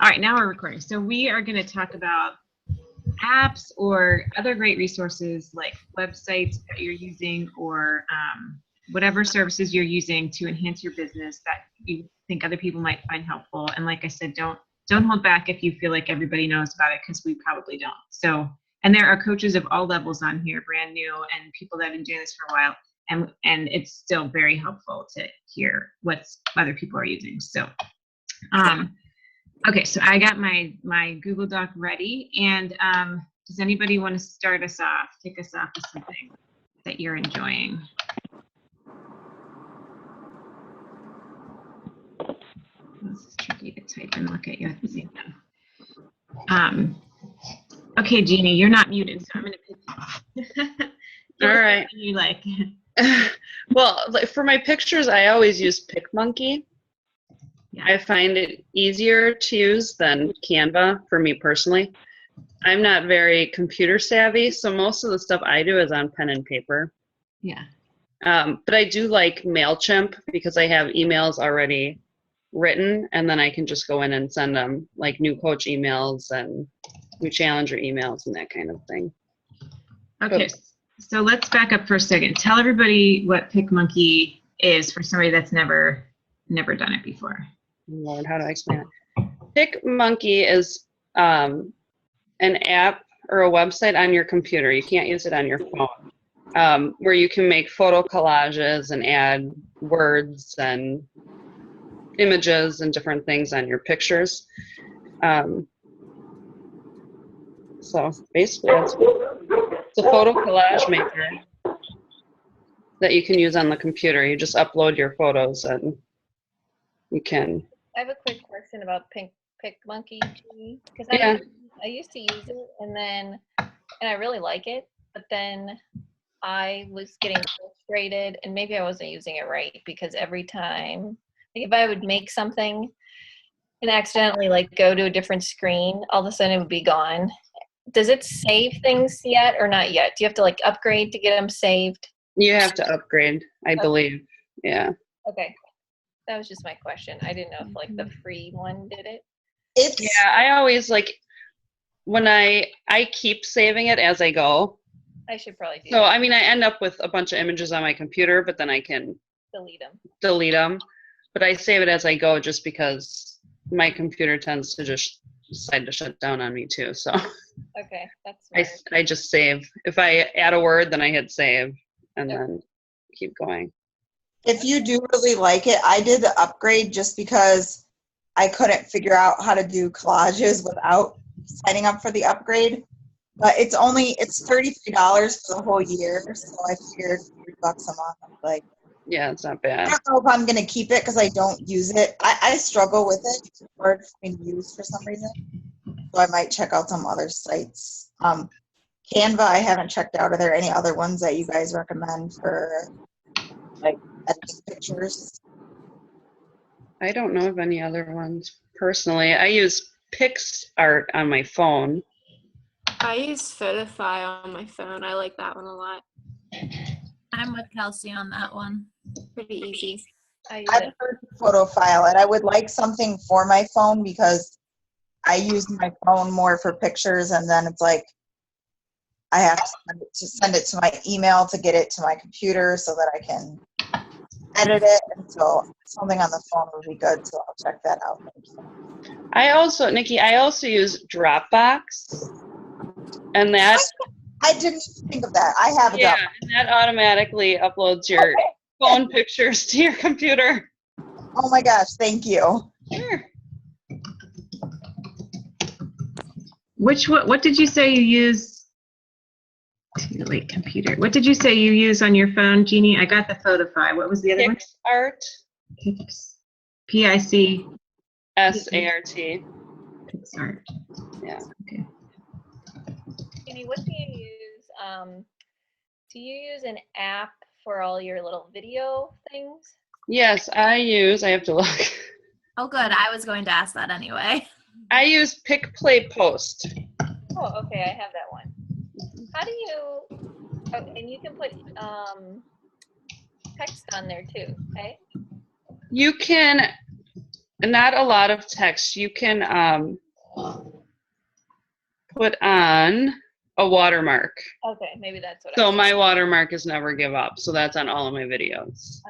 All right, now we're recording. So we are going to talk about apps or other great resources like websites that you're using or whatever services you're using to enhance your business that you think other people might find helpful. And like I said, don't hold back if you feel like everybody knows about it, because we probably don't. So, and there are coaches of all levels on here, brand new, and people that have been doing this for a while. And it's still very helpful to hear what other people are using. So, okay, so I got my Google Doc ready, and does anybody want to start us off, kick us off with something that you're enjoying? This is tricky to type and look at you at the same time. Okay, Jeannie, you're not muted, so I'm going to pick you. All right. You like? Well, for my pictures, I always use PicMonkey. Yeah. I find it easier to use than Canva for me personally. I'm not very computer savvy, so most of the stuff I do is on pen and paper. Yeah. But I do like MailChimp because I have emails already written, and then I can just go in and send them like new coach emails and new challenger emails and that kind of thing. Okay, so let's back up for a second. Tell everybody what PicMonkey is for somebody that's never done it before. Lord, how do I explain it? PicMonkey is an app or a website on your computer. You can't use it on your phone, where you can make photo collages and add words and images and different things on your pictures. So basically, it's a photo collage maker that you can use on the computer. You just upload your photos and you can. I have a quick question about PicMonkey, because Yeah. I used to use it and I really like it, but then I was getting frustrated, and maybe I wasn't using it right, because every time, like if I would make something and accidentally like go to a different screen, all of a sudden it would be gone. Does it save things yet or not yet? Do you have to like upgrade to get them saved? You have to upgrade, I believe. Yeah. Okay. That was just my question. I didn't know if like the free one did it. Yeah, I always like when I keep saving it as I go. I should probably do So, that. I mean, I end up with a bunch of images on my computer, but then I can Delete them. But I save it as I go just because my computer tends to just decide to shut down on me too. So Okay, that's smart. I just save. If I add a word, then I hit save and then keep going. If you do really like it, I did the upgrade just because I couldn't figure out how to do collages without signing up for the upgrade. But it's $33 for the whole year, so I figured $3 a month. Like, yeah, it's not I bad. don't know if I'm gonna keep it because I don't use it. I struggle with it. It's hard for me to use for some reason. So I might check out some other sites. Canva, I haven't checked out. Are there any other ones that you guys recommend for like editing pictures? I don't know of any other ones personally. I use PixArt on my phone. I use Photify on my phone. I like that one a lot. I'm with Kelsey on that one. Pretty easy. I've heard Photofile, and I would like something for my phone because I use my phone more for pictures, and then it's like I have to send it to my email to get it to my computer so that I can edit it. And so something on the phone would be good, so I'll check that out. Nikki, I also use Dropbox, and that I didn't think of that. I have a Dropbox. and that automatically uploads your phone pictures to your computer. Oh my gosh, thank you. Sure. What did you say you use? Wait, computer. What did you say you use on your phone, Jeannie? I got the Photify. What was the other one? PixArt. PIC. SART. PixArt. Yeah. Okay. Jenny, what do you use? Do you use an app for all your little video things? Yes, I have to look. Oh, good. I was going to ask that anyway. I use Pick Play Post. Oh, okay. I have that one. How do you? Oh, and you can put text on there too, okay? You can and not a lot of text. You can put on a watermark. Okay, maybe that's what So I my watermark is never give up. So that's on all of my videos.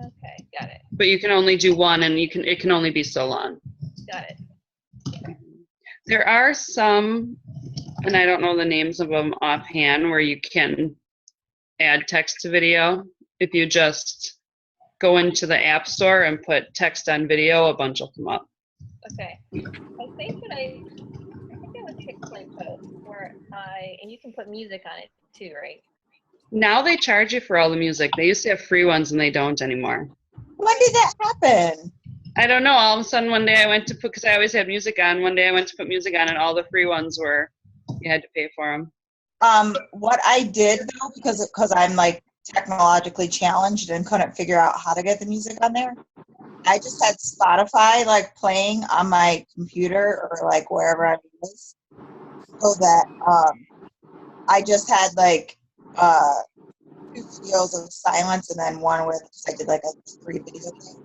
Okay, got it. But you can only do one, and it can only be so long. Got it. There are some, and I don't know the names of them offhand, where you can add text to video. If you just go into the App Store and put text on video, a bunch will come up. Okay. I think it was Pixplay Post where and you can put music on it too, right? Now they charge you for all the music. They used to have free ones, and they don't anymore. When did that happen? I don't know. All of a sudden, one day I went to put, because I always had music on. One day I went to put music on, and all the free ones were, you had to pay for them. What I did though, because I'm like technologically challenged and couldn't figure out how to get the music on there, I just had Spotify like playing on my computer or like wherever I was, so that I just had like 2 videos of silence and then one with, I did like a 3 video thing.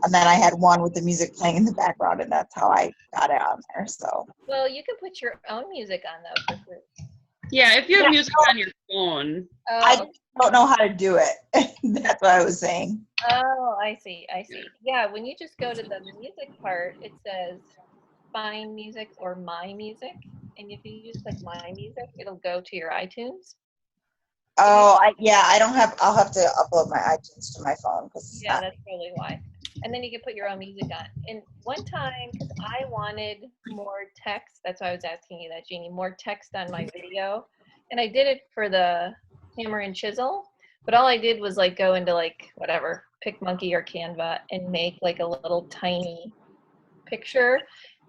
And then I had one with the music playing in the background, and that's how I got it on there. So Well, you can put your own music on though for free. Yeah, if you have music on your phone. I don't know how to do it. That's what I was saying. Oh, I see. Yeah, when you just go to the music part, it says find music or my music. And if you just click my music, it'll go to your iTunes. Oh, I don't have, I'll have to upload my iTunes to my phone. Yeah, that's probably why. And then you can put your own music on. And one time, because I wanted more text, that's why I was asking you that, Jeannie, more text on my video. And I did it for the hammer and chisel, but all I did was like go into like whatever, PicMonkey or Canva and make like a little tiny picture.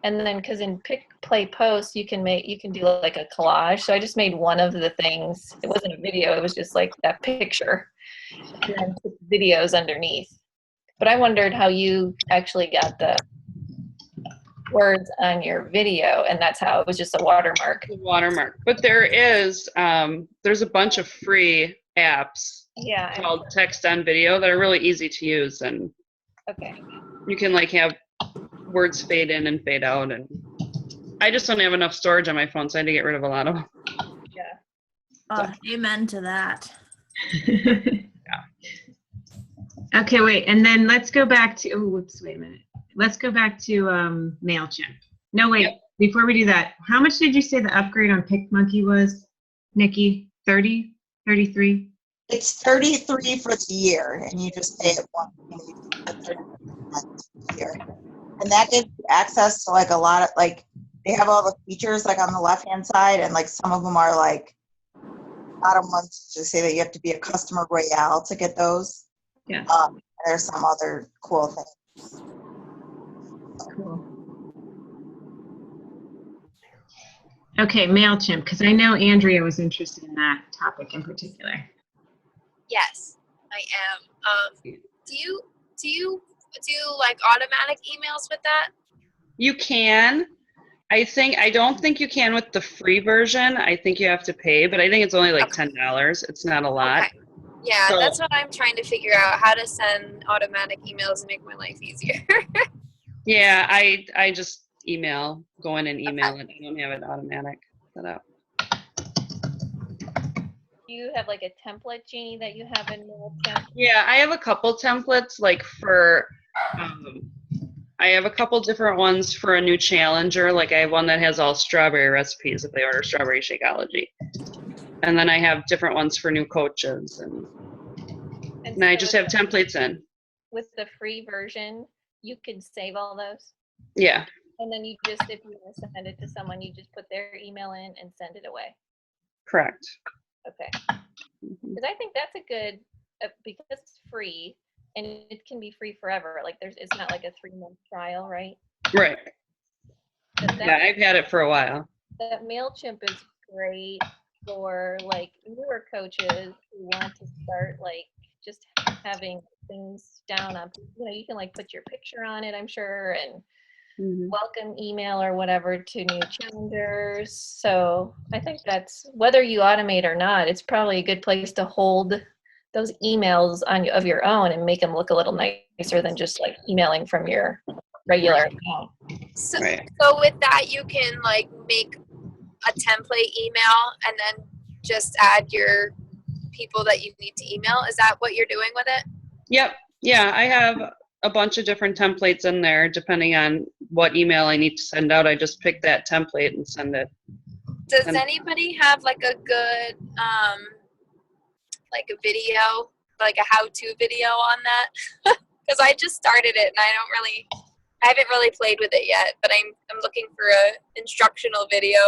And then because in Pick Play Post you can do like a collage. So I just made one of the things. It wasn't a video, it was just like that picture. And then put videos underneath. But I wondered how you actually got the words on your video, and that's how it was just a watermark. The watermark. But there's a bunch of free apps called Text on Video that are really easy to use, and okay. you can like have words fade in and fade out, and I just don't have enough storage on my phone, so I had to get rid of a lot of them. Yeah. Amen to that. Okay, wait, and then let's go back to, wait a minute. Let's go back to MailChimp. No, wait, before we do that, how much did you say the upgrade on PicMonkey was, Nikki? 30, 33? It's 33 for the year, and you just pay it once a year. And that gives you access to like a lot of, like, they have all the features like on the left-hand side, and like some of them are like, bottom ones to say that you have to be a customer royale to get those. Yeah. There's some other cool things. Cool. Okay, MailChimp, because I know Andrea was interested in that topic in particular. Yes, I am. Do you do like automatic emails with that? You can. I don't think you can with the free version. I think you have to pay, but I think it's only like $10. It's not a lot. Okay. Yeah, So- that's what I'm trying to figure out, how to send automatic emails and make my life easier. Yeah, I just go in and email it. I don't have it automatic set up. Do you have like a template, Jeannie, that you have in MailChimp? Yeah, I have a couple templates like for, I have a couple different ones for a new challenger. Like I have one that has all strawberry recipes if they order Strawberry Shakeology. And then I have different ones for new coaches. And I so just have templates in. with the free version, you can save all those. Yeah, And then you just, if you want to send it to someone, you just put their email in and send it away. correct. Okay. Mhm. Because I think that's a good, because it's free and it can be free forever. Like it's not like a 3-month trial, right? Right. But Yeah, I've had it for a while. that MailChimp is great for like newer coaches who want to start like just having things down on, you can like put your picture on it, I'm sure, and Mhm. welcome email or whatever to new challengers. So I think that's, whether you automate or not, it's probably a good place to hold those emails of your own and make them look a little nicer than just like emailing from your regular account. So, Right. so with that, you can like make a template email and then just add your people that you need to email. Is that what you're doing with it? Yep. Yeah, I have a bunch of different templates in there depending on what email I need to send out. I just pick that template and send it. Does And- anybody have like a good like a video, like a how-to video on that? Because I just started it and I haven't really played with it yet, but I'm looking for a instructional video.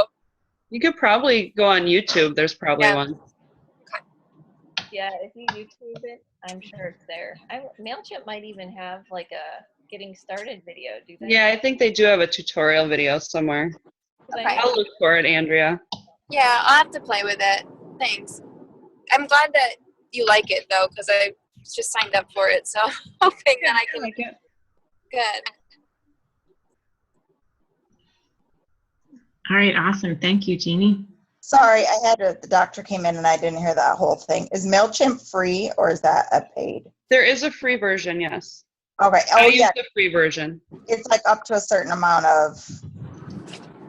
You could probably go on YouTube. There's probably Yeah. one. Yeah, if you YouTube it, I'm sure it's there. MailChimp might even have like a getting started video, do they? Yeah, I think they do have a tutorial video somewhere. 'Cause I Okay. know- I'll look for it, Andrea. Yeah, I'll have to play with it. Thanks. I'm glad that you like it though, because I just signed up for it, so hoping that I can. like it. Good. All right, awesome. Thank you, Jeannie. Sorry, the doctor came in and I didn't hear that whole thing. Is MailChimp free or is that a paid? There is a free version, yes. Okay. I Oh, use yeah. the free version. It's like up to a certain amount of.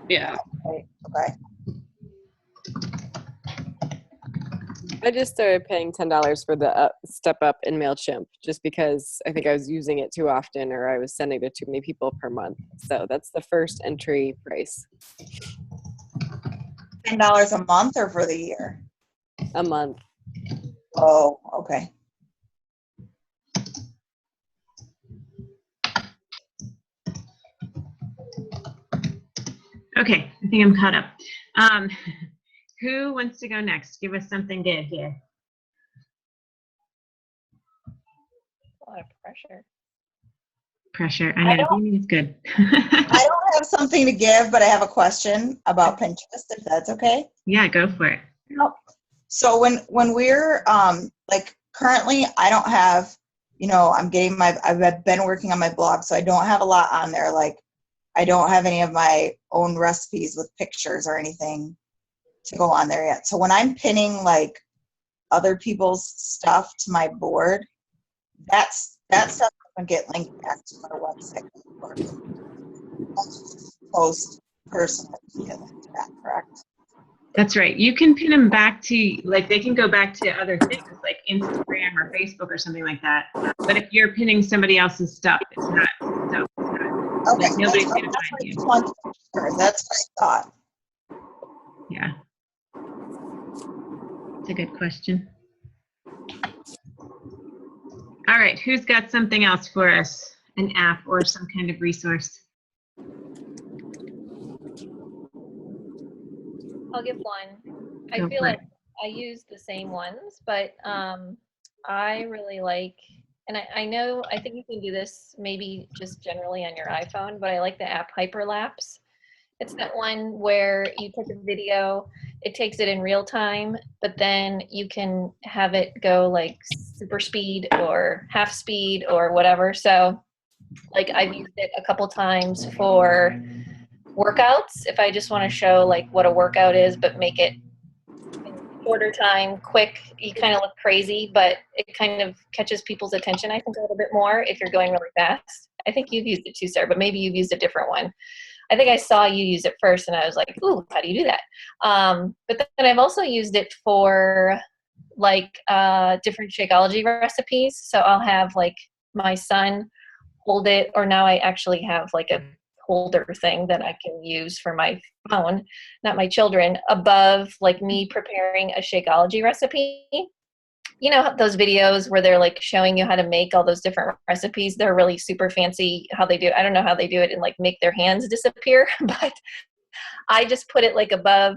Yeah. Okay. I just started paying $10 for the step up in MailChimp just because I think I was using it too often or I was sending to too many people per month. So that's the first entry price $10 a month or for the year? a month. Oh, okay. Okay, I think I'm caught up. Who wants to go next? Give us something good here. A lot of pressure. Pressure. I I know. don't- Jeannie is good. I don't have something to give, but I have a question about Pinterest, if that's okay. Yeah, go for it. So when we're like currently, I don't have, I've been working on my blog, so I don't have a lot on there. Like I don't have any of my own recipes with pictures or anything to go on there yet. So when I'm pinning like other people's stuff to my board, that stuff doesn't get linked back to our website. Post personally to get linked back, correct? That's right. You can pin them back to, like, they can go back to other things like Instagram or Facebook or something like that. But if you're pinning somebody else's stuff, it's not. So, Okay, like, nobody's that's going to what find I you. just wanted to make sure. That's what I thought. Yeah. It's a good question. All right. Who's got something else for us? An app or some kind of resource? I'll give one. I Go feel for like it. I use the same ones, but I really like, and I know, I think you can do this maybe just generally on your iPhone, but I like the app Hyperlapse. It's that one where you take a video, it takes it in real time, but then you can have it go like super speed or half speed or whatever. So like I've used it a couple times for workouts if I just want to show like what a workout is, but make it in shorter time, quick. You kind of look crazy, but it kind of catches people's attention, I think, a little bit more if you're going really fast. I think you've used it too, Sarah, but maybe you've used a different one. I think I saw you use it first and I was like, ooh, how do you do that? But then I've also used it for like different Shakeology recipes. So I'll have like my son hold it, or now I actually have like a holder thing that I can use for my phone, not my children, above like me preparing a Shakeology recipe. You know those videos where they're like showing you how to make all those different recipes? They're really super fancy how they do it. I don't know how they do it and like make their hands disappear, but I just put it like above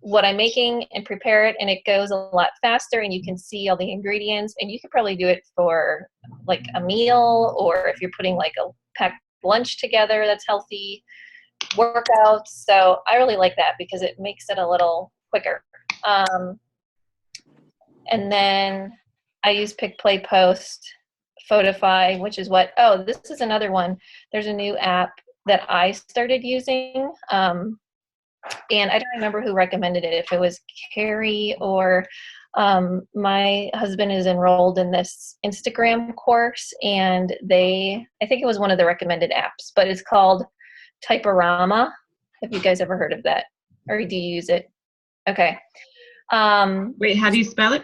what I'm making and prepare it, and it goes a lot faster and you can see all the ingredients, and you could probably do it for like a meal, or if you're putting like a packed lunch together that's healthy, workouts. So I really like that because it makes it a little quicker. And then I use Pick, Play, Post, Photify, which is what, oh, this is another one. There's a new app that I started using. And I don't remember who recommended it, if it was Carrie or My husband is enrolled in this Instagram course, and I think it was one of the recommended apps, but it's called Typorama. Have you guys ever heard of that? Or do you use it? Okay. Wait, how do you spell it?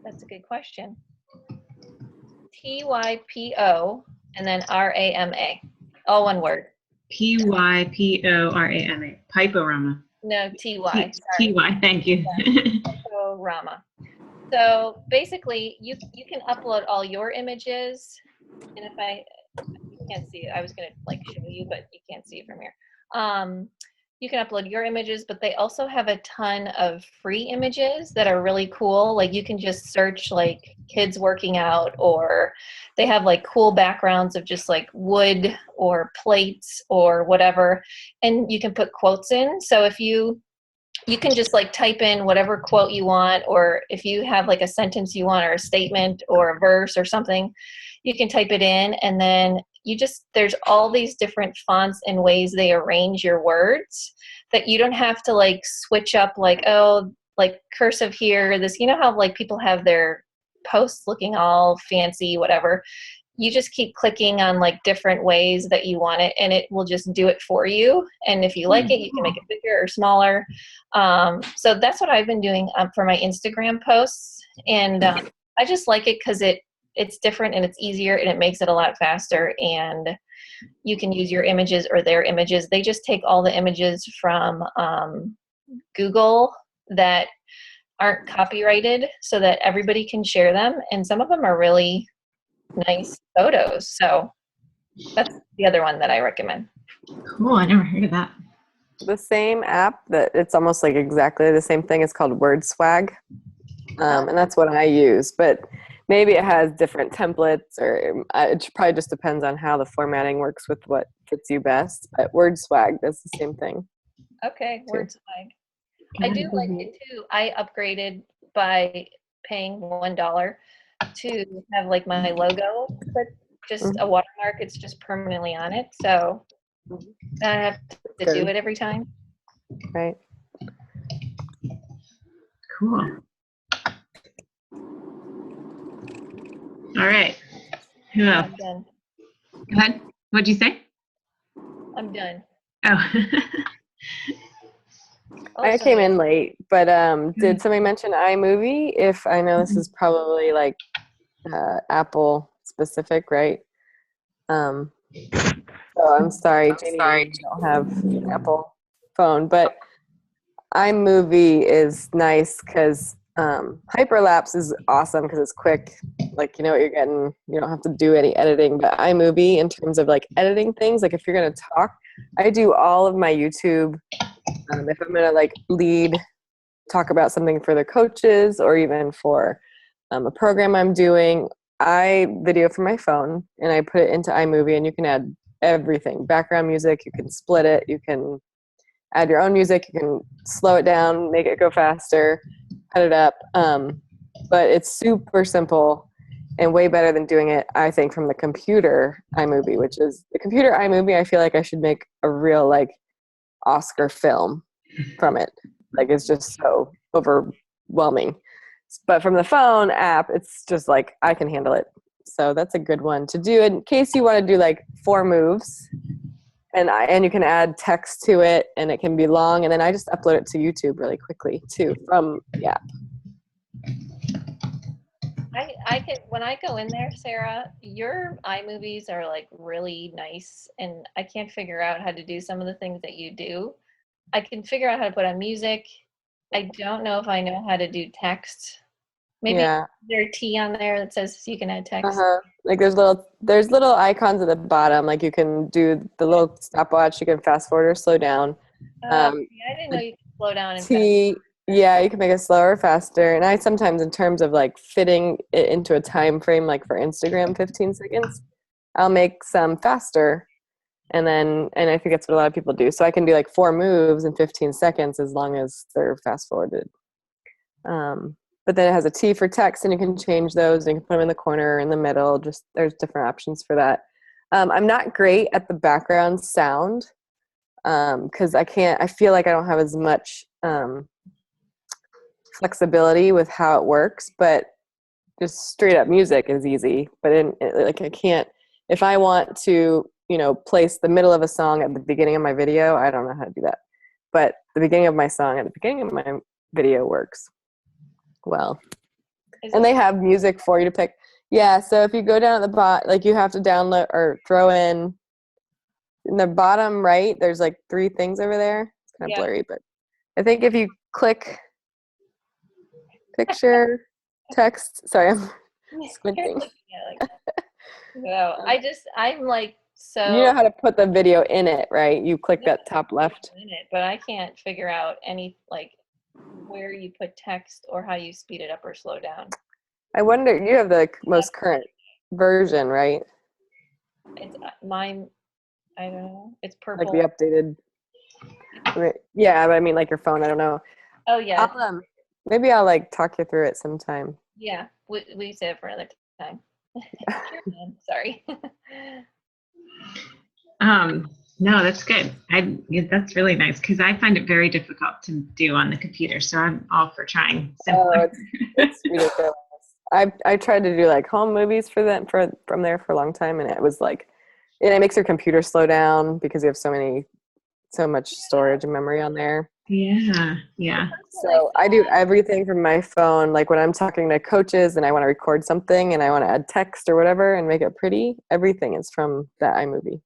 That's a good question. TYPO and then RAMA. All one word. Pyporama. Piporama. No, TY. Sorry. TY, thank you. Typorama. So basically, you can upload all your images, and you can't see it. I was gonna like show you, but you can't see it from here. You can upload your images, but they also have a ton of free images that are really cool. Like you can just search like kids working out, or they have like cool backgrounds of just like wood or plates or whatever, and you can put quotes in. So if you can just like type in whatever quote you want, or if you have like a sentence you want, or a statement or a verse or something, you can type it in, and then there's all these different fonts and ways they arrange your words that you don't have to like switch up like, oh, like cursive here, this, you know how like people have their posts looking all fancy, whatever. You just keep clicking on like different ways that you want it, and it will just do it for you. And if you like it, you can make it bigger or smaller. So that's what I've been doing for my Instagram posts. And I just like it because it's different and it's easier and it makes it a lot faster, and you can use your images or their images. They just take all the images from Google that aren't copyrighted so that everybody can share them, and some of them are really nice photos. So that's the other one that I recommend. Cool, I never heard of that. The same app that it's almost like exactly the same thing is called WordSwag. And that's what I use, but maybe it has different templates, or it probably just depends on how the formatting works with what fits you best. But WordSwag does the same thing. Okay, WordSwag. I do like it too. I upgraded by paying $1 to have like my logo, but just a watermark. It's just permanently on it, so I have to do it every time. Right. Cool. All right. Who else? I'm done. Go ahead. What'd you say? I'm done. Oh. I came in late, but did somebody mention iMovie? If I know this is probably like Apple specific, right? So I'm sorry, Janie, you don't have an Apple phone, but iMovie is nice because Hyperlapse is awesome because it's quick. Like, you know what you're getting. You don't have to do any editing. But iMovie, in terms of like editing things, like if you're going to talk, I do all of my YouTube. If I'm going to like talk about something for the coaches or even for a program I'm doing, I video from my phone and I put it into iMovie, and you can add everything. Background music, you can split it, you can add your own music, you can slow it down, make it go faster, cut it up. But it's super simple and way better than doing it, I think, from the computer iMovie, which is the computer iMovie. I feel like I should make a real like Oscar film from it. Like it's just so overwhelming. But from the phone app, it's just like I can handle it. So that's a good one to do in case you want to do like 4 moves, and you can add text to it, and it can be long, and then I just upload it to YouTube really quickly too from the app. I can, when I go in there, Sarah, your iMovies are like really nice, and I can't figure out how to do some of the things that you do. I can figure out how to put on music. I don't know if I know how to do text. Maybe there's a T on there that says you can add text. Like there's little icons at the bottom. Like you can do the little stopwatch. You can fast forward or slow down. I didn't know you could slow down and T. Yeah, you can make it slower, faster. And I sometimes, in terms of like fitting it into a time frame, like for Instagram, 15 seconds, I'll make some faster. And I think that's what a lot of people do. So I can do like 4 moves in 15 seconds as long as they're fast forwarded. But then it has a T for text, and you can change those, and you can put them in the corner, in the middle. Just there's different options for that. I'm not great at the background sound because I feel like I don't have as much flexibility with how it works, but just straight up music is easy. But like I can't, if I want to, place the middle of a song at the beginning of my video, I don't know how to do that. But the beginning of my song at the beginning of my video works well. And they have music for you to pick. Yeah, so if you go down at the bottom, like you have to download or throw in the bottom right, there's like 3 things over there. It's kind of blurry, but I think if you click picture, text, sorry, I'm squinting. No, I'm like, so. You know how to put the video in it, right? You click that top left. In it, but I can't figure out where you put text or how you speed it up or slow down. I wonder, you have the most current version, right? It's mine. I don't know. It's purple. Like the updated. Yeah, but I mean, like your phone. I don't know. Oh yeah. Maybe I'll like talk you through it sometime. Yeah, we save it for another time. Sorry. No, that's good. That's really nice because I find it very difficult to do on the computer. So I'm all for trying simpler. It's ridiculous. I tried to do like home movies from there for a long time, and it was like, and it makes your computer slow down because you have so much storage and memory on there. Yeah. So I do everything from my phone. Like when I'm talking to coaches and I want to record something and I want to add text or whatever and make it pretty, everything is from that iMovie.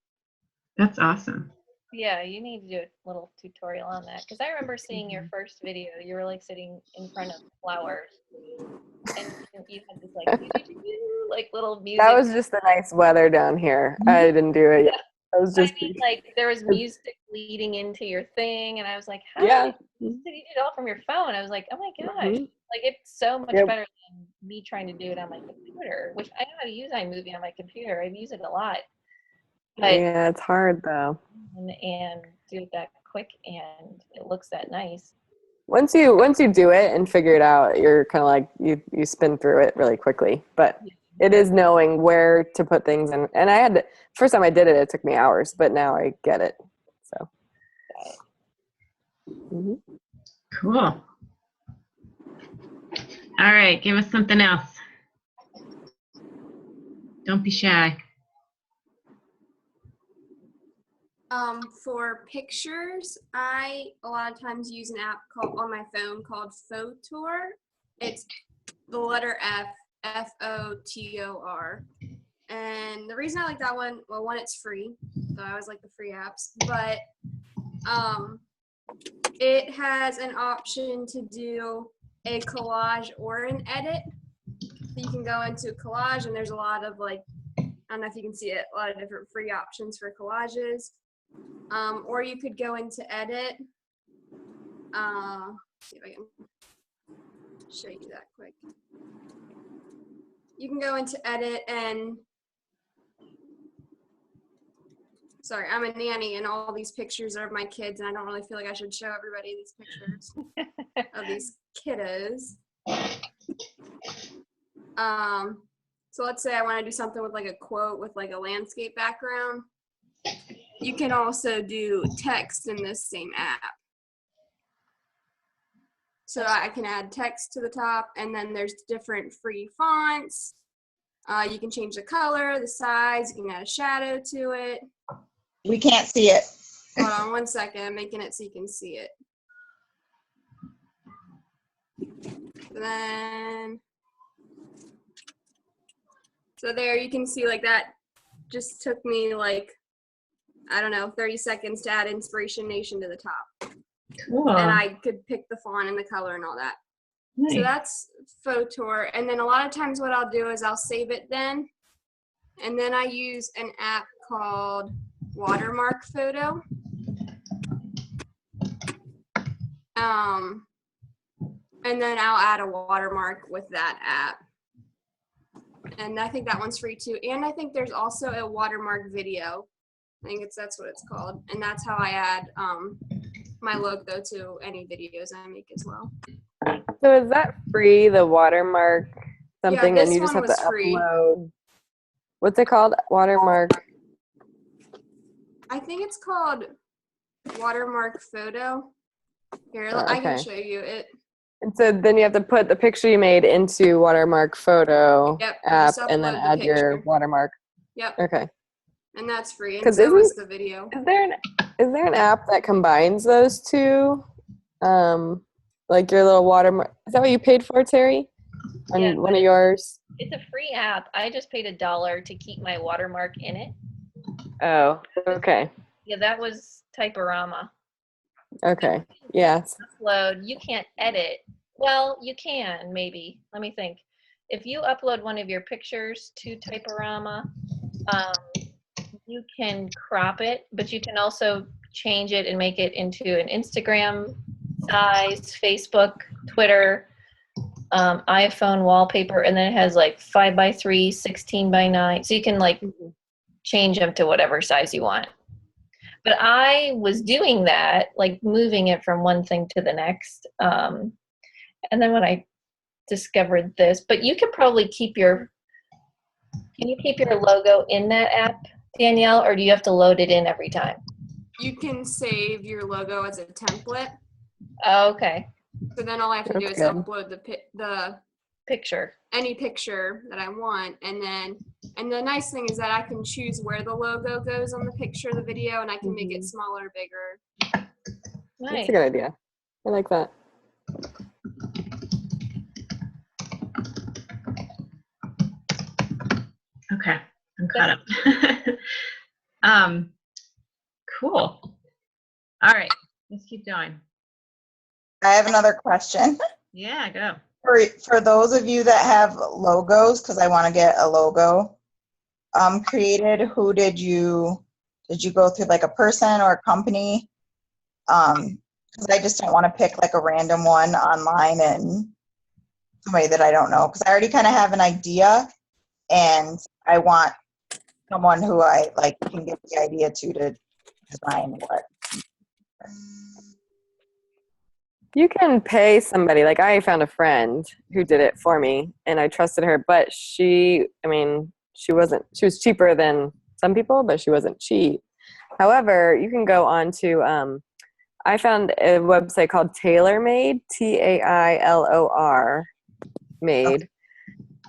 That's awesome. Yeah, you need to do a little tutorial on that because I remember seeing your first video. You were like sitting in front of flowers, and you had this like little music. That was just the nice weather down here. I didn't do it yet. I was just like there was music leading into your thing, and I was like, how did you did it all from your phone? I was like, oh my gosh, like it's so much better than me trying to do it on my computer, which I know how to use iMovie on my computer. I've used it a lot. But, yeah, it's hard though. And do it that quick, and it looks that nice. Once you do it and figure it out, you're kind of like you spin through it really quickly. But it is knowing where to put things in. And first time I did it, it took me hours, but now I get it. So. Mm-hmm. Cool. All right, give us something else. Don't be shy. For pictures, I a lot of times use an app on my phone called Photor. It's the letter F, F-O-T-O-R. And the reason I like that one, well, one, it's free, so I always like the free apps, but it has an option to do a collage or an edit. So you can go into collage, and there's a lot of I don't know if you can see it, a lot of different free options for collages. Or you could go into edit. See if I can show you that quick. You can go into edit and, sorry, I'm a nanny and all these pictures are of my kids and I don't really feel like I should show everybody these pictures of these kiddos. So let's say I want to do something with like a quote with like a landscape background. You can also do text in this same app. So I can add text to the top, and then there's different free fonts. You can change the color, the size, you can add a shadow to it. We can't see it. Hold on 1 second, I'm making it so you can see it. So there you can see like that just took me like, I don't know, 30 seconds to add Inspiration Nation to the top. Cool. And I could pick the font and the color and all that. Nice. So that's Photor. And then a lot of times what I'll do is I'll save it then. And then I use an app called Watermark Photo. And then I'll add a watermark with that app. And I think that one's free too. And I think there's also a watermark video. I think that's what it's called. And that's how I add my logo to any videos I make as well. So is that free, the watermark something, yeah, and you just have to free. upload? What's it called? Watermark? I think it's called Watermark Photo. Here, Oh, I can okay. show you it. And so then you have to put the picture you made into Watermark Photo Yep, app just and then upload the add your picture. watermark. Yep, Okay. and that's free. And 'Cause so is isn't- the video. Is there an app that combines those two? Like your little watermark. Is that what you paid for, Terry? On Yeah, one of yours? It's a free app. I just paid $1 to keep my watermark in it. Oh, okay. Yeah, that was Typorama. Okay. Yes. Upload, you can't edit. Well, you can maybe. Let me think. If you upload one of your pictures to Typorama, you can crop it, but you can also change it and make it into an Instagram size, Facebook, Twitter, iPhone wallpaper, and then it has like 5x3, 16x9. So you can like change them to whatever size you want. But I was doing that, like moving it from one thing to the next. And then when I discovered this, but you could probably keep can you keep your logo in that app, Danielle, or do you have to load it in every time? You can save your logo as a template. Oh, okay. So then all I have to do That's is good. upload the Picture. any picture that I want, and the nice thing is that I can choose where the logo goes on the picture, the video, and I can make it smaller, bigger. Nice. That's a good idea. I like that. Okay, I'm caught up. Cool. All right, let's keep going. I have another question. Yeah, go. For those of you that have logos, because I want to get a logo created, who did you go through, like a person or a company? Because I just don't want to pick like a random one online and somebody that I don't know, because I already kind of have an idea, and I want someone who I like can give the idea to design what. You can pay somebody. Like I found a friend who did it for me and I trusted her, but she was cheaper than some people, but she wasn't cheap. However, you can go on to, I found a website called TailorMade, TAILOR made.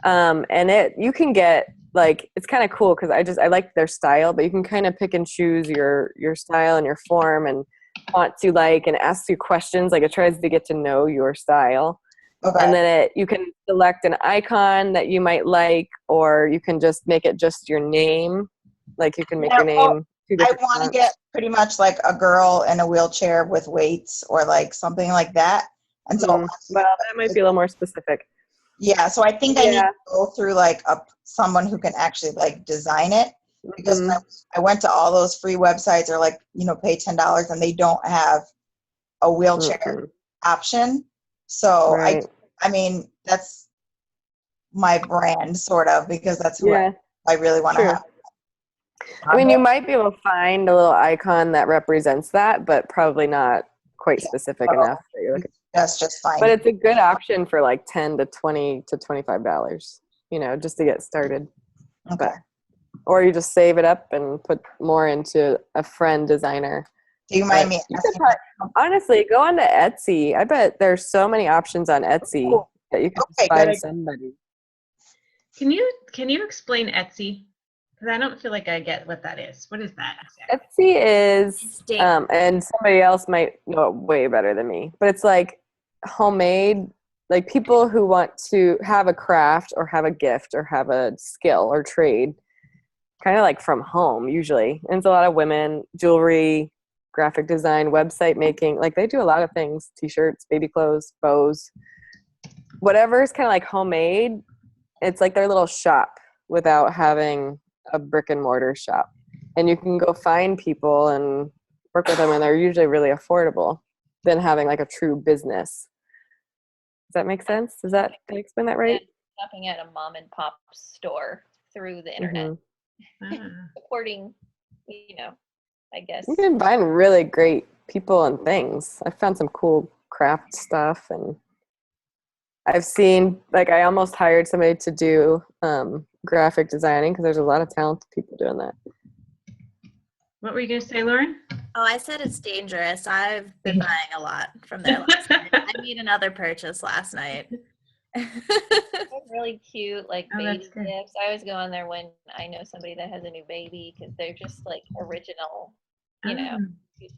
And you can get, like, it's kind of cool because I like their style, but you can kind of pick and choose your style and your form and fonts you like, and asks you questions. Like it tries to get to know your style. Okay. And then you can select an icon that you might like, or you can just make it just your name. Like you can make your name. I want to get pretty much like a girl in a wheelchair with weights, or like something like that. And so, well, that might be a little more specific. Yeah, so I think I need to go through like someone who can actually like design it, because when I went to all those free websites, or like, pay $10, and they don't have a wheelchair option. So right. I mean, that's my brand sort of, because that's who I really want to have. I mean, you might be able to find a little icon that represents that, but probably not quite specific enough that you're looking. That's just fine. But it's a good option for like $10 to $20 to $25, just to get started. Okay. Or you just save it up and put more into a friend designer. Do you mind me? Honestly, go on to Etsy. I bet there's so many options on Etsy that you can find somebody. Can you explain Etsy? Because I don't feel like I get what that is. What is that? Etsy is, and somebody else might know it way better than me, but it's like homemade, like people who want to have a craft or have a gift or have a skill or trade, kind of like from home usually. And it's a lot of women, jewelry, graphic design, website making. Like they do a lot of things: t-shirts, baby clothes, bows, whatever is kind of like homemade. It's like their little shop without having a brick and mortar shop. And you can go find people and work with them, and they're usually really affordable than having like a true business. Does that make sense? Did I explain that right? Shopping at a mom and pop store through the internet. Supporting, I guess. You can find really great people and things. I found some cool craft stuff, and I've seen, like, I almost hired somebody to do graphic designing because there's a lot of talented people doing that. What were you going to say, Lauren? Oh, I said it's dangerous. I've been buying a lot from there last night. I made another purchase last night. They're really cute, like Oh, baby that's good. gifts. I always go on there when I know somebody that has a new baby because they're just like original, cute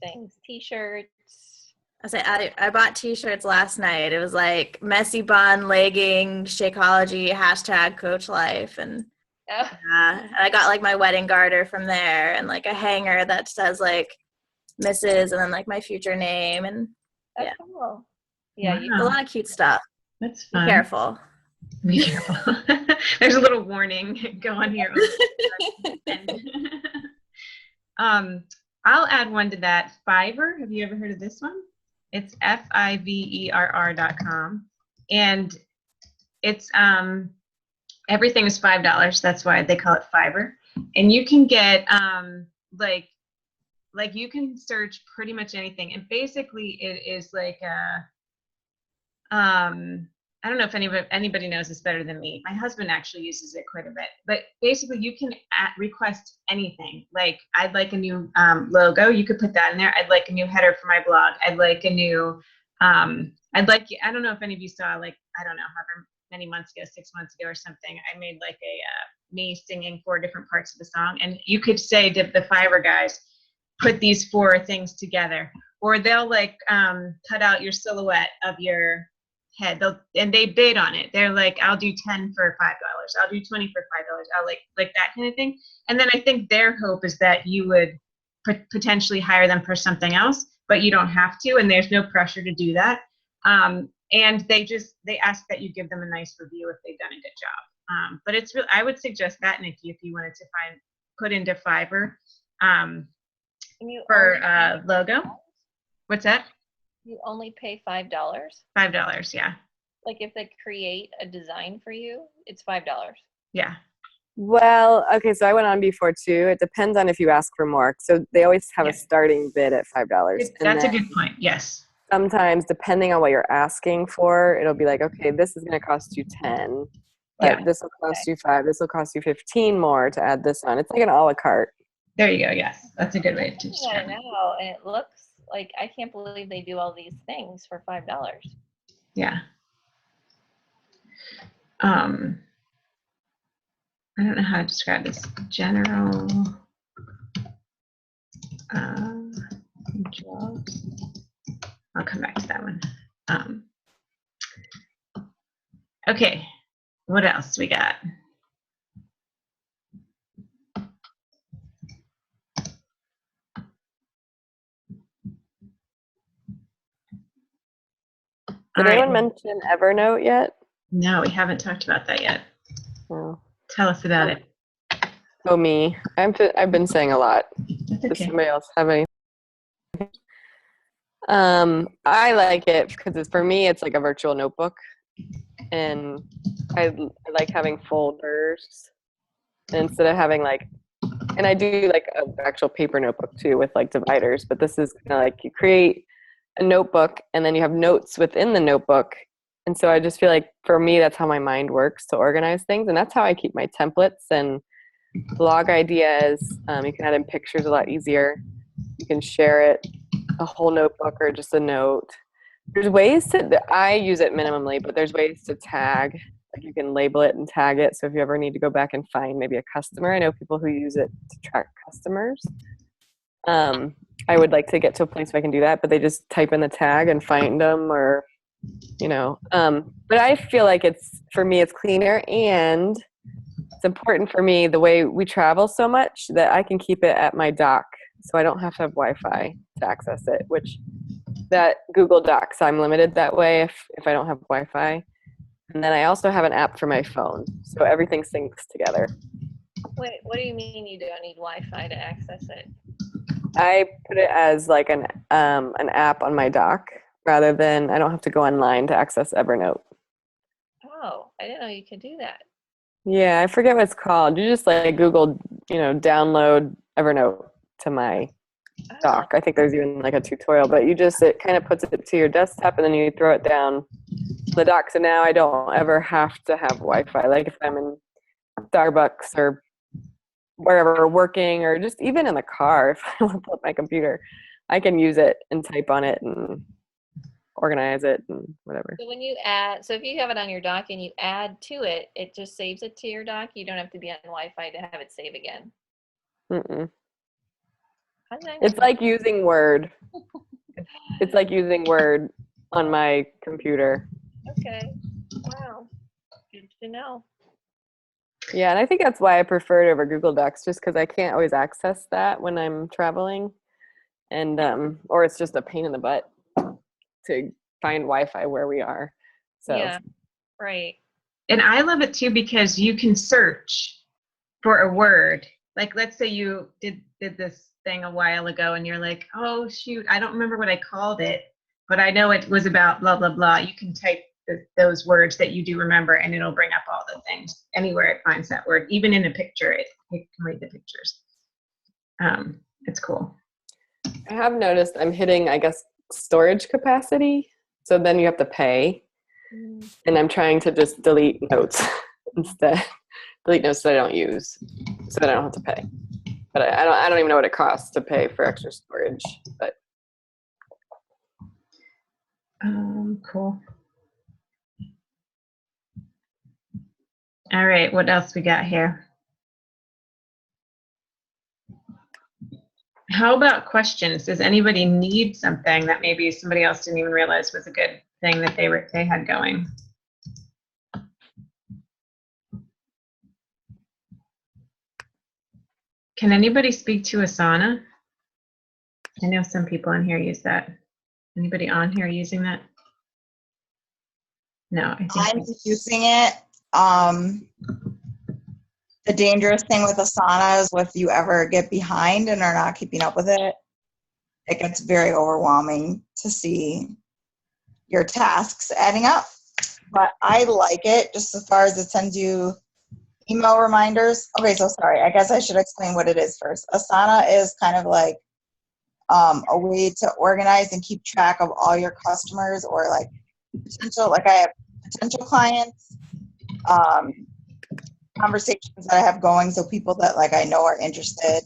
things. T-shirts. I bought t-shirts last night. It was like messy bun, legging, Shakeology, hashtag Coach Life, and Oh, I got like my wedding garter from there, and like a hanger that says like Mrs. and then like my future name, and that's Yeah. cool. Yeah, you a Wow, lot of cute stuff. that's Be fun. careful. Be careful. There's a little warning going here. I'll add one to that. Fiverr. Have you ever heard of this one? It's fiverr.com, and it's everything is $5. That's why they call it Fiverr. And you can get like you can search pretty much anything, and basically it is like a I don't know if anybody knows this better than me. My husband actually uses it quite a bit. But basically, you can request anything. Like, I'd like a new logo. You could put that in there. I'd like a new header for my blog. I'd like a new, I don't know if any of you saw, like, I don't know, however many months ago, 6 months ago or something, I made like me singing 4 different parts of the song. And you could say to the Fiverr guys, put these 4 things together. Or they'll like cut out your silhouette of your head, and they bid on it. They're like, I'll do 10 for $5. I'll do 20 for $5. I'll like that kind of thing. And then I think their hope is that you would potentially hire them for something else, but you don't have to, and there's no pressure to do that. And they ask that you give them a nice review if they've done a good job. But it's really, I would suggest that, Nikki, if you wanted to put into Fiverr for logo. What's that? You only pay $5? $5, yeah. Like if they create a design for you, it's $5. Yeah. Well, okay, so I went on before too. It depends on if you ask for more. So they always have a starting bid at $5. That's a good point. Yes. Sometimes, depending on what you're asking for, it'll be like, okay, this is going to cost you 10, but this will cost you 5. This will cost you 15 more to add this on. It's like an a la carte. There you go. Yes, that's a good way to Yeah, describe I it. know, and it looks like I can't believe they do all these things for $5. Yeah. I don't know how to describe this. General jobs. I'll come back to that one. Okay, what else we got? Did anyone mention Evernote yet? No, we haven't talked about that yet. No. Tell us about it. Oh, me. I've been saying a lot. That's Does okay. somebody else have any? I like it because for me, it's like a virtual notebook, and I like having folders instead of having like, and I do like an actual paper notebook too with like dividers. But this is kind of like you create a notebook and then you have notes within the notebook. And so I just feel like for me, that's how my mind works to organize things. And that's how I keep my templates and blog ideas. You can add in pictures a lot easier. You can share it, a whole notebook or just a note. There's ways I use it minimally, but there's ways to tag. Like you can label it and tag it. So if you ever need to go back and find maybe a customer, I know people who use it to track customers. I would like to get to a place where I can do that, but they just type in the tag and find them or, but I feel like for me, it's cleaner and it's important for me the way we travel so much that I can keep it at my dock. So I don't have to have Wi-Fi to access it, which that Google Docs, I'm limited that way if I don't have Wi-Fi. And then I also have an app for my phone. So everything syncs together. Wait, what do you mean you don't need Wi-Fi to access it? I put it as like an app on my dock rather than I don't have to go online to access Evernote. Oh, I didn't know you could do that. Yeah, I forget what it's called. You just like Google, download Evernote to my dock. I think there's even like a tutorial, but it kind of puts it to your desktop and then you throw it down the dock. So now I don't ever have to have Wi-Fi. Like if I'm in Starbucks or wherever working or just even in the car, if I want to pull up my computer, I can use it and type on it and organize it and whatever. So when you add, so if you have it on your dock and you add to it, it just saves it to your dock. You don't have to be on Wi-Fi to have it save again. Mm-mm. How did I It's not like using Word. It's like using Word on my computer. Okay. Wow. Good to know. Yeah, and I think that's why I prefer it over Google Docs, just because I can't always access that when I'm traveling, and or it's just a pain in the butt to find Wi-Fi where we are. So Yeah. Right. And I love it too because you can search for a word. Like, let's say you did this thing a while ago and you're like, oh shoot, I don't remember what I called it, but I know it was about blah blah blah. You can type those words that you do remember and it'll bring up all the things anywhere it finds that word. Even in a picture, it can read the pictures. It's cool. I have noticed I'm hitting, I guess, storage capacity. So then you have to pay. And I'm trying to just delete notes instead. Delete notes that I don't use so that I don't have to pay. But I don't even know what it costs to pay for extra storage. But Cool. All right, what else we got here? How about questions? Does anybody need something that maybe somebody else didn't even realize was a good thing that they had going? Can anybody speak to Asana? I know some people on here use that. Anybody on here using that? No, I think I'm using it. The dangerous thing with Asana is if you ever get behind and are not keeping up with it, it gets very overwhelming to see your tasks adding up. But I like it just as far as it sends you email reminders. Okay, so sorry. I guess I should explain what it is first. Asana is kind of like a way to organize and keep track of all your customers or like potential, like I have potential clients, conversations that I have going. So people that like I know are interested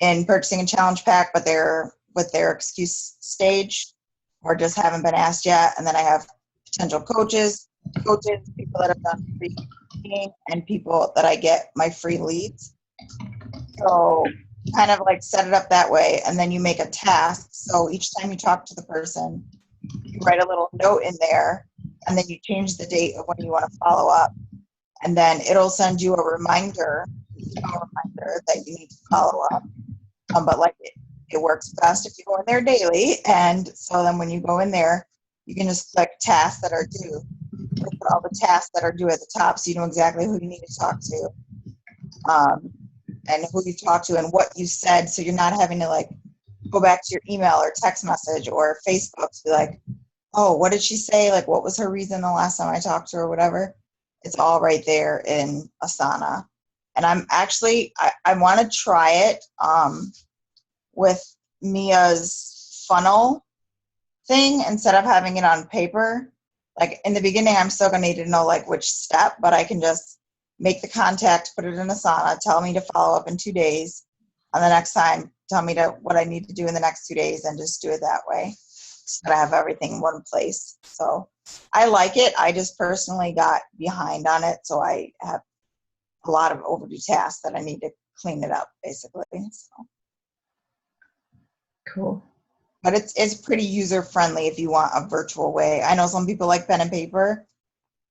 in purchasing a challenge pack, but they're with their excuse stage or just haven't been asked yet. And then I have potential coaches, people that have done free training, and people that I get my free leads. So kind of like set it up that way. And then you make a task. So each time you talk to the person, you write a little note in there and then you change the date of when you want to follow up. And then it'll send you a reminder that you need to follow up. But like it works best if you go in there daily. And so then when you go in there, you can just click tasks that are due. Put all the tasks that are due at the top so you know exactly who you need to talk to. And who you talk to and what you said. So you're not having to like go back to your email or text message or Facebook to be like, oh, what did she say? Like, what was her reason the last time I talked to her or whatever? It's all right there in Asana. And I'm actually, I want to try it with Mia's funnel thing instead of having it on paper. Like in the beginning, I'm still going to need to know like which step, but I can just make the contact, put it in Asana, tell me to follow up in 2 days. And the next time, tell me what I need to do in the next 2 days and just do it that way. So that I have everything in one place. So I like it. I just personally got behind on it. So I have a lot of overdue tasks that I need to clean it up, basically. So. Cool. But it's pretty user-friendly if you want a virtual way. I know some people like pen and paper.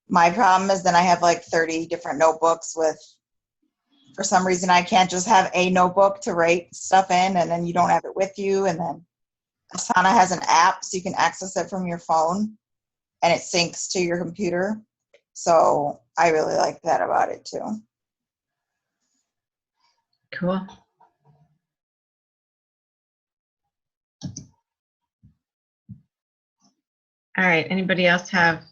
My problem is then I have like 30 different notebooks with, for some reason, I can't just have a notebook to write stuff in and then you don't have it with you. And then Asana has an app so you can access it from your phone and it syncs to your computer. So I really like that about it too. Cool. All right, anybody else have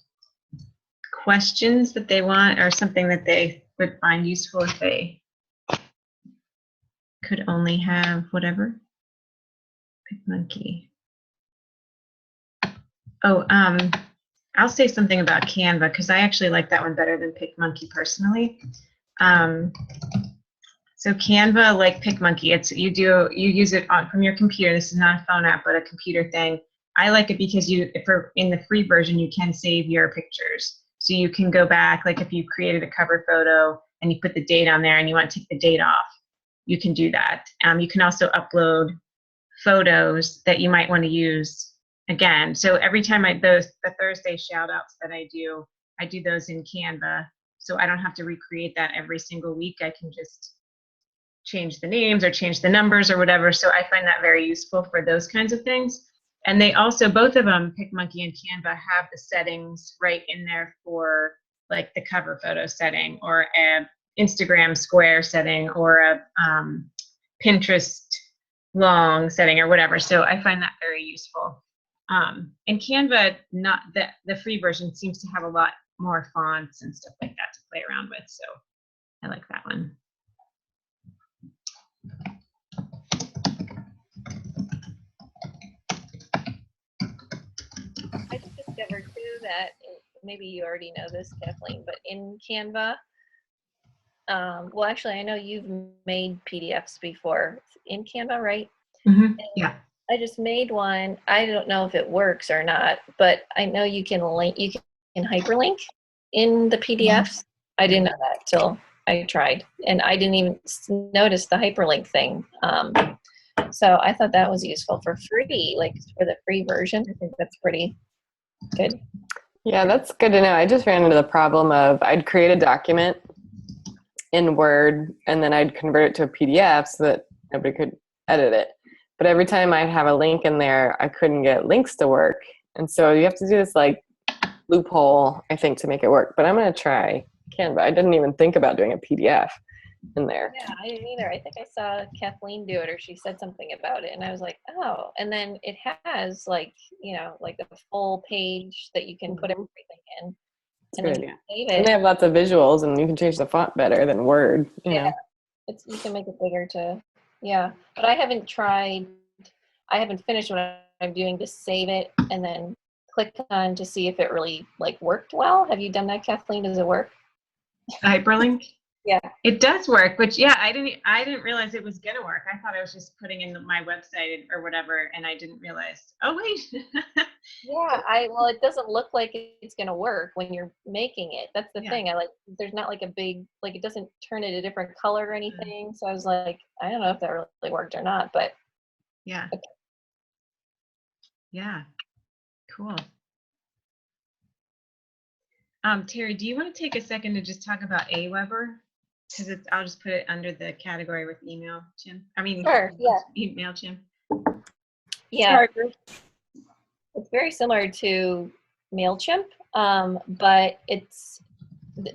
questions that they want or something that they would find useful if they could only have whatever? PicMonkey. Oh, I'll say something about Canva because I actually like that one better than PicMonkey personally. So Canva, like PicMonkey, you use it from your computer. This is not a phone app, but a computer thing. I like it because in the free version, you can save your pictures. So you can go back, like if you created a cover photo and you put the date on there and you want to take the date off, you can do that. You can also upload photos that you might want to use again. So every time the Thursday shout outs that I do those in Canva. So I don't have to recreate that every single week. I can just change the names or change the numbers or whatever. So I find that very useful for those kinds of things. And they also, both of them, PicMonkey and Canva, have the settings right in there for like the cover photo setting or an Instagram square setting or a Pinterest long setting or whatever. So I find that very useful. And Canva, not the free version, seems to have a lot more fonts and stuff like that to play around with. So I like that one. I just discovered too that maybe you already know this, Kathleen, but in Canva, well, actually, I know you've made PDFs before in Canva, right? Mm-hmm. Yeah. I just made one. I don't know if it works or not, but I know you can hyperlink in the PDFs. I didn't know that till I tried, and I didn't even notice the hyperlink thing. So I thought that was useful for free, like for the free version. I think that's pretty good. Yeah, that's good to know. I just ran into the problem of I'd create a document in Word and then I'd convert it to a PDF so that nobody could edit it. But every time I'd have a link in there, I couldn't get links to work. And so you have to do this like loophole, I think, to make it work. But I'm going to try Canva. I didn't even think about doing a PDF in there. Yeah, I didn't either. I think I saw Kathleen do it, or she said something about it, and I was like, oh. And then it has like, you know, like a full page that you can put everything in. It's And then good, you yeah. save And they it. have lots of visuals, and you can change the font better than Word. You know. You can make it bigger too. Yeah, but I haven't finished what I'm doing to save it and then click on to see if it really like worked well. Have you done that, Kathleen? Does it work? Hyperlink? Yeah. It does work, which I didn't realize it was gonna work. I thought I was just putting in my website or whatever, and I didn't realize. Oh wait. Yeah, well, it doesn't look like it's gonna work when you're making it. That's the thing. There's not like a big, like it doesn't turn it a different color or anything. So I was like, I don't know if that really worked or not, but Yeah. Okay. Yeah. Cool. Terry, do you want to take a second to just talk about Aweber? Because I'll just put it under the category with MailChimp. Sure, yeah. MailChimp. yeah, it's very similar to MailChimp, but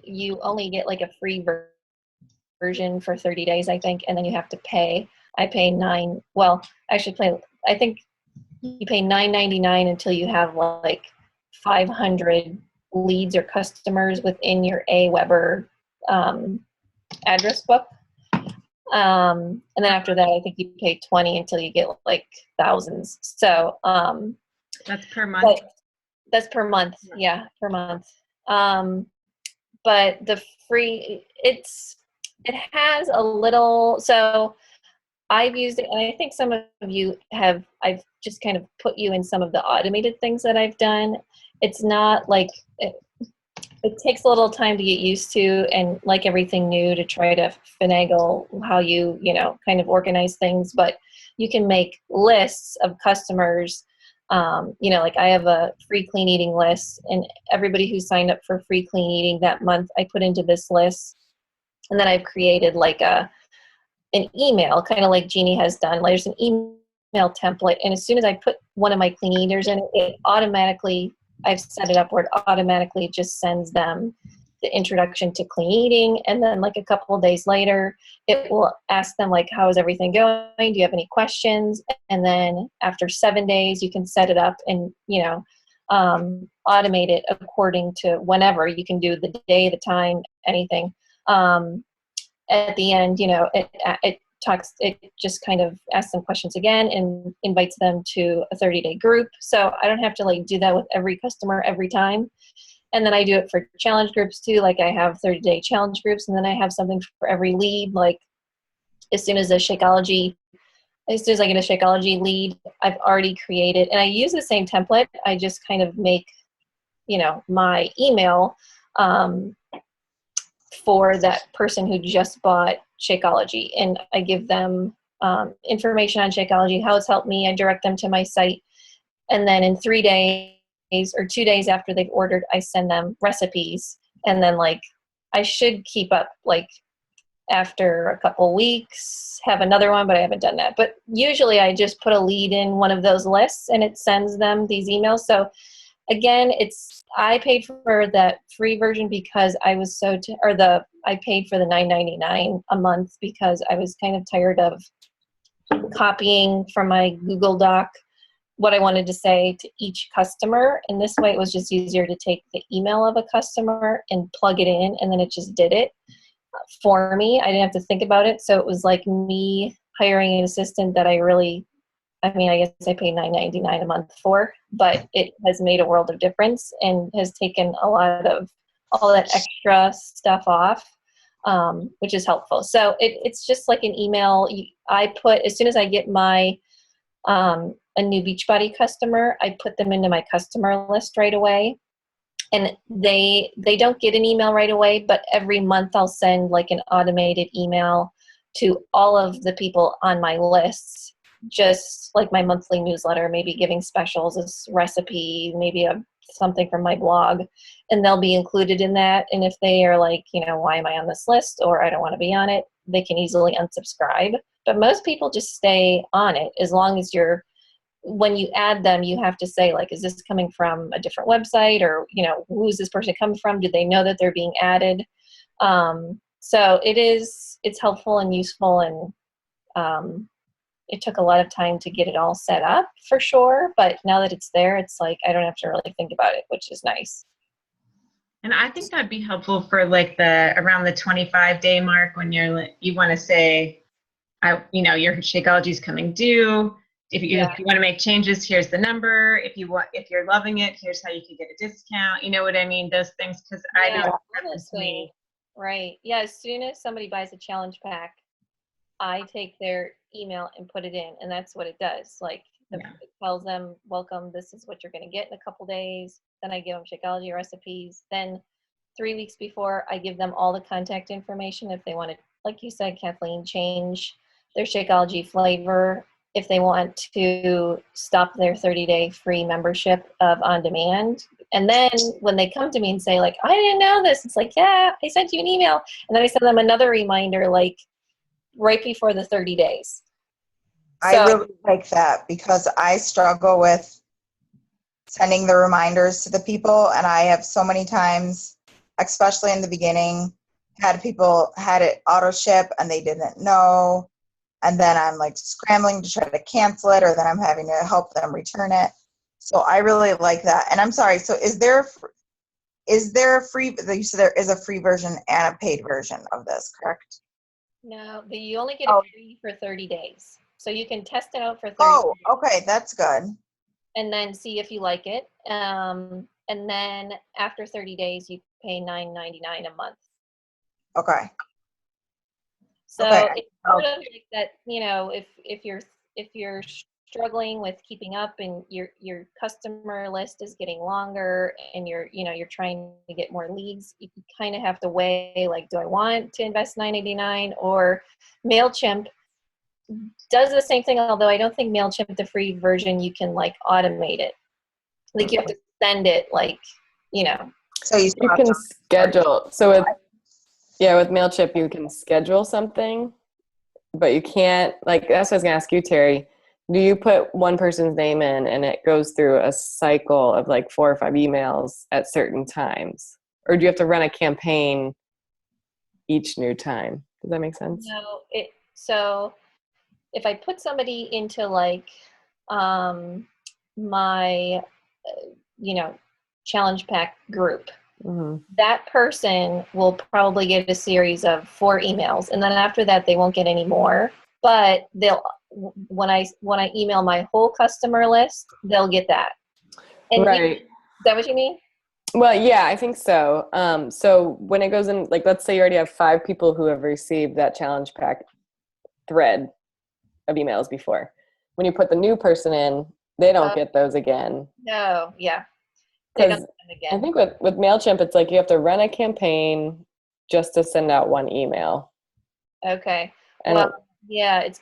you only get like a free version for 30 days, I think, and then you have to pay. I pay I think you pay $9.99 until you have like 500 leads or customers within your Aweber address book. And then after that, I think you pay $20 until you get like thousands. So that's per month. That's per month. Yeah, per month. But the free, it has a little, so I've used it, and I think some of you have, I've just kind of put you in some of the automated things that I've done. It's not like, it takes a little time to get used to, and like everything new, to try to finagle how you kind of organize things. But you can make lists of customers. Like I have a free clean eating list, and everybody who signed up for free clean eating that month, I put into this list. And then I've created like an email, kind of like Jeannie has done. There's an email template, and as soon as I put one of my clean eaters in it automatically, I've set it up where it automatically just sends them the introduction to clean eating. And then like a couple of days later, it will ask them like, how is everything going? Do you have any questions? And then after 7 days, you can set it up and, automate it according to whenever. You can do the day, the time, anything. At the end, it just kind of asks them questions again and invites them to a 30-day group. So I don't have to like do that with every customer every time. And then I do it for challenge groups too. Like I have 30-day challenge groups, and then I have something for every lead. Like as soon as I get a Shakeology lead, I've already created, and I use the same template. I just kind of make, my email for that person who just bought Shakeology, and I give them information on Shakeology, how it's helped me. I direct them to my site, and then in 3 days or 2 days after they've ordered, I send them recipes, and then I should keep up after a couple weeks, have another one, but I haven't done that. But usually I just put a lead in one of those lists and it sends them these emails. So again, I paid for that free version because I was I paid for the $9.99 a month because I was kind of tired of copying from my Google Doc what I wanted to say to each customer. And this way it was just easier to take the email of a customer and plug it in, and then it just did it for me. I didn't have to think about it. So it was like me hiring an assistant that I guess I pay $9.99 a month for, but it has made a world of difference and has taken a lot of all that extra stuff off, which is helpful. So it's just like an email. I put, as soon as I get a new Beachbody customer, I put them into my customer list right away. And they don't get an email right away, but every month I'll send an automated email to all of the people on my lists, just like my monthly newsletter, maybe giving specials, a recipe, maybe something from my blog, and they'll be included in that. And if they are why am I on this list, or I don't want to be on it, they can easily unsubscribe. But most people just stay on it as long as when you add them, you have to say, is this coming from a different website, or, who's this person coming from? Do they know that they're being added? So it's helpful and useful. And it took a lot of time to get it all set up for sure. But now that it's there, it's I don't have to really think about it, which is nice. And I think that'd be helpful for around the 25-day mark when you want to say, your Shakeology is coming due. If you want to make changes, here's the number. If you're loving it, here's how you can get a discount. You know what I mean? Those things, because I know honestly, right. Yeah, as soon as somebody buys a challenge pack, I take their email and put it in, and that's what it does. It tells them, welcome, this is what you're going to get in a couple days. Then I give them Shakeology recipes. Then 3 weeks before, I give them all the contact information if they want to, like you said, Kathleen, change their Shakeology flavor, if they want to stop their 30-day free membership of On Demand. And then when they come to me and say, I didn't know this, it's yeah, I sent you an email. And then I send them another reminder, right before the 30 days. I really like that because I struggle with sending the reminders to the people. And I have so many times, especially in the beginning, had it auto ship and they didn't know. And then I'm scrambling to try to cancel it, or then I'm having to help them return it. So I really like that. And I'm sorry, so is there a free, you said there is a free version and a paid version of this, correct? No, you only get it free for 30 days. So you can test it out for 30 days. Oh, okay, that's good. And then see if you like it. And then after 30 days, you pay $9.99 a month. Okay. So Okay. it's sort of that, if you're struggling with keeping up and your customer list is getting longer and you're trying to get more leads, you kind of have to weigh, do I want to invest $9.89, or MailChimp does the same thing, although I don't think MailChimp, the free version, you can automate it. You have to send it So you can schedule. So with MailChimp, you can schedule something, but you can't, that's what I was going to ask you, Terry. Do you put one person's name in and it goes through a cycle of 4 or 5 emails at certain times? Or do you have to run a campaign each new time? Does that make sense? No, so if I put somebody into my, challenge pack group, Mm-hmm. that person will probably get a series of 4 emails, and then after that they won't get any more. But when I email my whole customer list, they'll get that. And right. Is that what you mean? Well, yeah, I think so. So when it goes in, let's say you already have 5 people who have received that challenge pack, thread of emails before. When you put the new person in, they don't Oh. get those again. No, yeah. They don't Because send I again. think with MailChimp, it's like you have to run a campaign just to send out one email. Okay. And Well, yeah, it's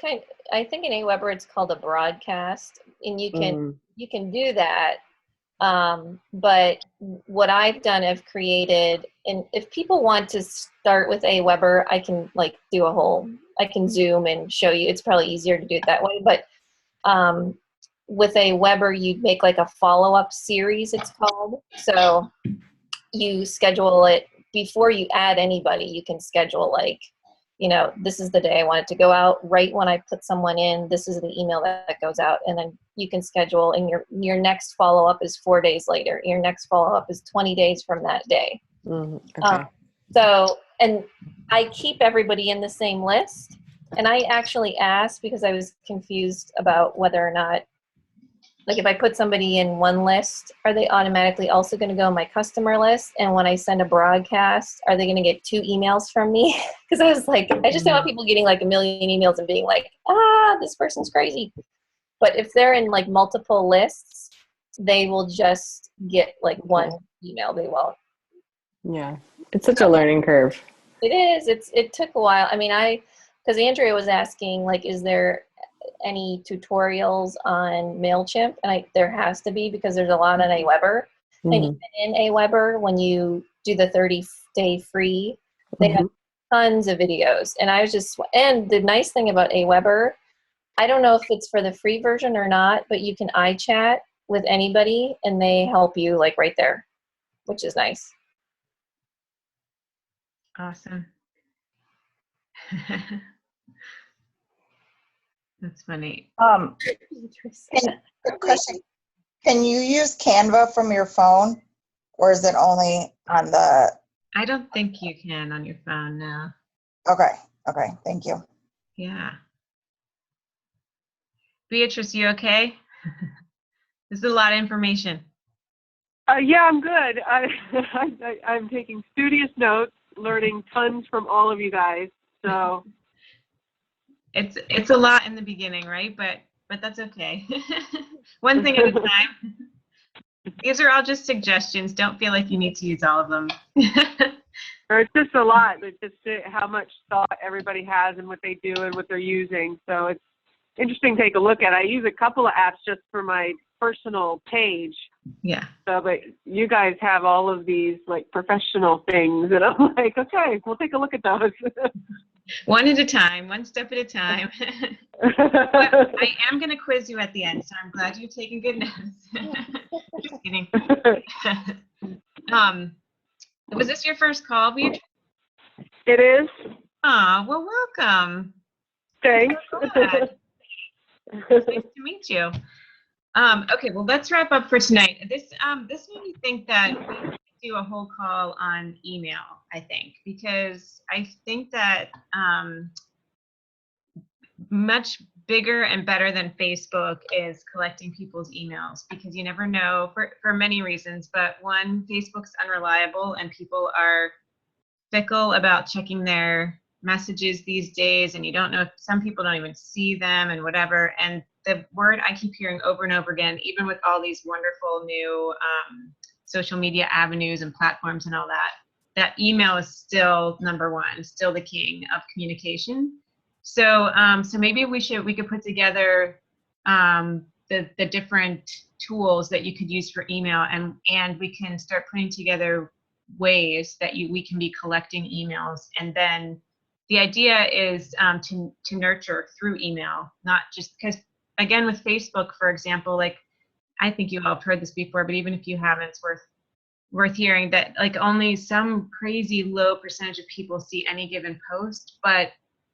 I think in Aweber it's called a broadcast, and you Mhm. can do that. But what I've done, I've created, and if people want to start with Aweber, I can like do I can zoom and show you. It's probably easier to do it that way. But with Aweber, you make like a follow-up series, it's called. So you schedule it before you add anybody. You can schedule like, this is the day I want it to go out. Right when I put someone in, this is the email that goes out. And then you can schedule, and your next follow-up is 4 days later. Your next follow-up is 20 days from that day. Okay. So, and I keep everybody in the same list. And I actually asked because I was confused about whether or not, like if I put somebody in one list, are they automatically also going to go on my customer list? And when I send a broadcast, are they going to get 2 emails from me? Because I was like, I just don't want people getting like a million emails and being like, this person's crazy. But if they're in like multiple lists, they will just get like one email. They won't. Yeah. It's such a learning curve. It is. It took a while. I mean, because Andrea was asking, like, is there any tutorials on MailChimp? And there has to be, because there's a lot on Aweber. And even in Aweber, when you do the 30-day free, they have tons of videos. And and the nice thing about Aweber, I don't know if it's for the free version or not, but you can iChat with anybody and they help you like right there, which is nice. Awesome. That's funny. Good question. Can you use Canva from your phone, or is it only on the? I don't think you can on your phone now. Okay. Thank you. Yeah. Beatrice, you okay? This is a lot of information. Yeah, I'm good. I'm taking studious notes, learning tons from all of you guys. So it's a lot in the beginning, right? But that's okay. One thing at a time. These are all just suggestions. Don't feel like you need to use all of them. or it's just a lot. It's just how much thought everybody has and what they do and what they're using. So it's interesting to take a look at. I use a couple of apps just for my personal page. Yeah. So, but you guys have all of these like professional things, and I'm like, okay, we'll take a look at those. One at a time, one step at a time. I am going to quiz you at the end, so I'm glad you're taking good notes. Just kidding. Was this your first call, Beatrice? It is. Oh, well, welcome. Thanks. Nice to meet you. Okay, well, let's wrap up for tonight. This made me think that we could do a whole call on email, I think, because I think that much bigger and better than Facebook is collecting people's emails, because you never know for many reasons. But one, Facebook's unreliable and people are fickle about checking their messages these days, and you don't know if some people don't even see them and whatever. And the word I keep hearing over and over again, even with all these wonderful new social media avenues and platforms and all that email is still number one, still the king of communication. So so maybe we could put together the different tools that you could use for email, and we can start putting together ways that we can be collecting emails. And then the idea is to nurture through email, not just because, again, with Facebook, for example, like, I think you all have heard this before, but even if you haven't, it's worth hearing that like only some crazy low percentage of people see any given post, but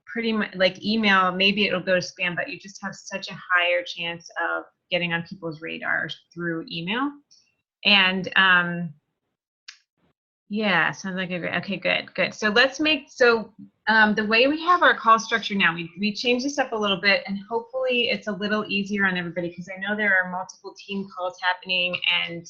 pretty much like email, maybe it'll go to spam, but you just have such a higher chance of getting on people's radars through email. And yeah, sounds like a great, okay, good. So let's the way we have our call structure now, we changed this up a little bit, and hopefully it's a little easier on everybody, because I know there are multiple team calls happening, and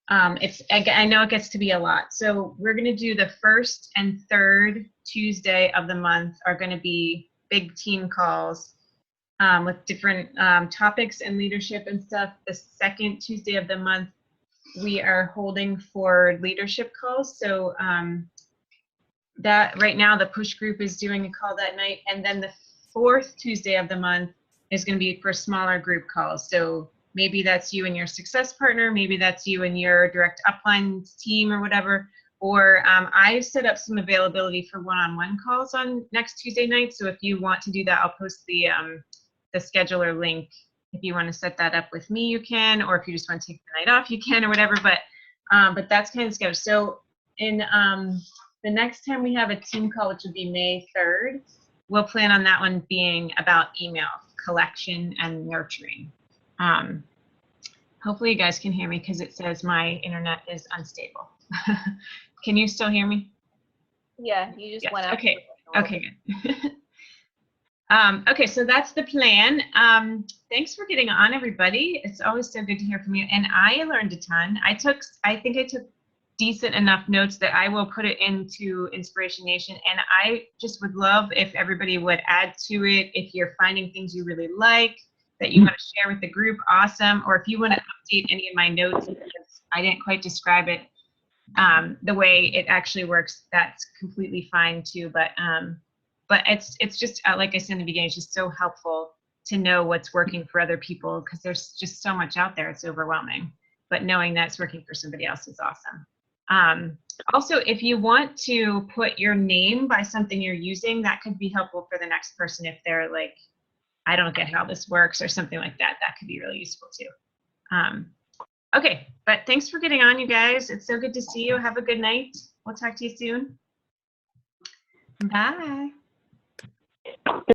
I know it gets to be a lot. So we're going to do the first and third Tuesday of the month are going to be big team calls with different topics and leadership and stuff. The second Tuesday of the month, we are holding for leadership calls. So that right now the push group is doing a call that night. And then the fourth Tuesday of the month is going to be for smaller group calls. So maybe that's you and your success partner. Maybe that's you and your direct upline team or whatever. Or I've set up some availability for one-on-one calls on next Tuesday night. So if you want to do that, I'll post the scheduler link. If you want to set that up with me, you can. Or if you just want to take the night off, you can, or whatever. But that's kind of the schedule. So in the next time we have a team call, which would be May 3rd, we'll plan on that one being about email collection and nurturing. Hopefully you guys can hear me because it says my internet is unstable. Can you still hear me? Yeah, you just Yes. went out. Okay. Okay, good. Okay, so that's the plan. Thanks for getting on, everybody. It's always so good to hear from you. And I learned a ton. I think I took decent enough notes that I will put it into Inspiration Nation. And I just would love if everybody would add to it. If you're finding things you really like that you want to share with the group, awesome. Or if you want to update any of my notes because I didn't quite describe it the way it actually works, that's completely fine too. But it's just like I said in the beginning, it's just so helpful to know what's working for other people because there's just so much out there. It's overwhelming. But knowing that it's working for somebody else is awesome. Also, if you want to put your name by something you're using, that could be helpful for the next person if they're like, I don't get how this works or something like that. That could be really useful too. Okay, but thanks for getting on, you guys. It's so good to see you. Have a good night. We'll talk to you soon. Bye.